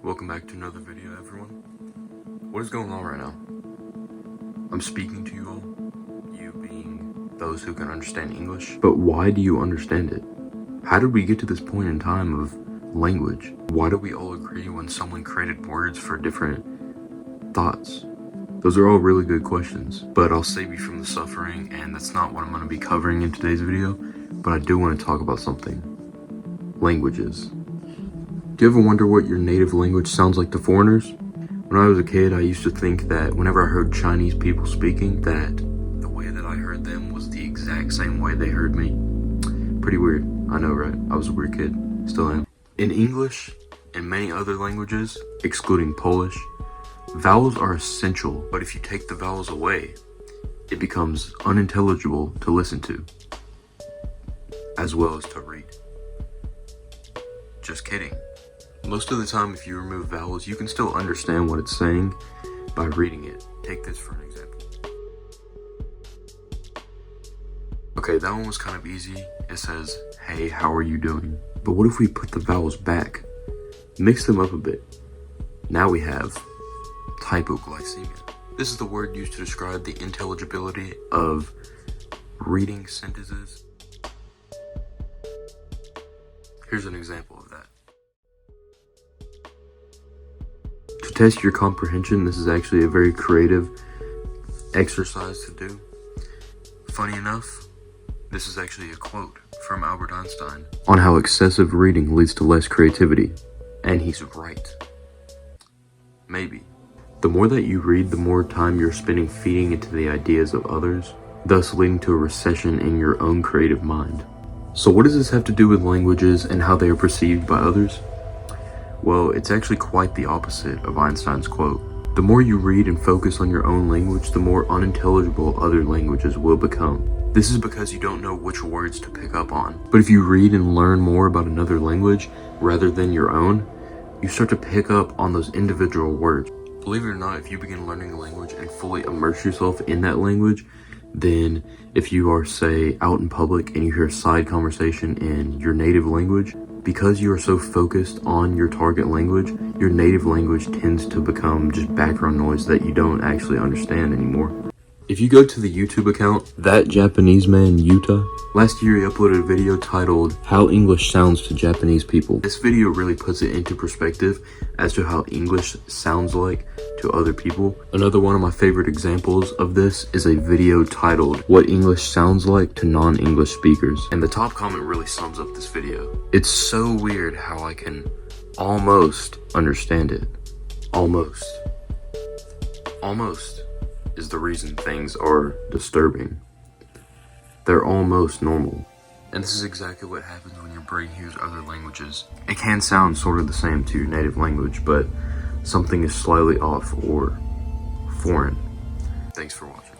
Welcome back to another video, everyone. What is going on right now? I'm speaking to you all, you being those who can understand English. But why do you understand it? How did we get to this point in time of language? Why do we all agree when someone created words for different thoughts? Those are all really good questions, but I'll save you from the suffering, and that's not what I'm going to be covering in today's video. But I do want to talk about something. Languages. Do you ever wonder what your native language sounds like to foreigners? When I was a kid, I used to think that whenever I heard Chinese people speaking, that the way that I heard them was the exact same way they heard me. Pretty weird, I know, right? I was a weird kid, still am. In English and many other languages, excluding Polish, vowels are essential, but if you take the vowels away, it becomes unintelligible to listen to, as well as to read. Just kidding. Most of the time, if you remove vowels, you can still understand what it's saying by reading it. Take this for an example. Okay, that one was kind of easy. It says, hey, how are you doing? But what if we put the vowels back? Mix them up a bit. Now we have hypoglycemia. This is the word used to describe the intelligibility of reading sentences. Here's an example of that. To test your comprehension, this is actually a very creative exercise to do. Funny enough, this is actually a quote from Albert Einstein on how excessive reading leads to less creativity. And he's right. Maybe. The more that you read, the more time you're spending feeding into the ideas of others, thus leading to a recession in your own creative mind. So what does this have to do with languages and how they are perceived by others? Well, it's actually quite the opposite of Einstein's quote. The more you read and focus on your own language, the more unintelligible other languages will become. This is because you don't know which words to pick up on. But if you read and learn more about another language rather than your own, you start to pick up on those individual words. Believe it or not, if you begin learning a language and fully immerse yourself in that language, then if you are, say, out in public and you hear a side conversation in your native language, because you are so focused on your target language, your native language tends to become just background noise that you don't actually understand anymore. If you go to the YouTube account, That Japanese Man Yuta, last year he uploaded a video titled How English Sounds to Japanese People. This video really puts it into perspective as to how English sounds like to other people. Another one of my favorite examples of this is a video titled What English Sounds Like to Non-English Speakers. And the top comment really sums up this video. It's so weird how I can almost understand it. Almost is the reason things are disturbing. They're almost normal. And this is exactly what happens when your brain hears other languages. It can sound sort of the same to your native language, but something is slightly off or foreign. Thanks for watching.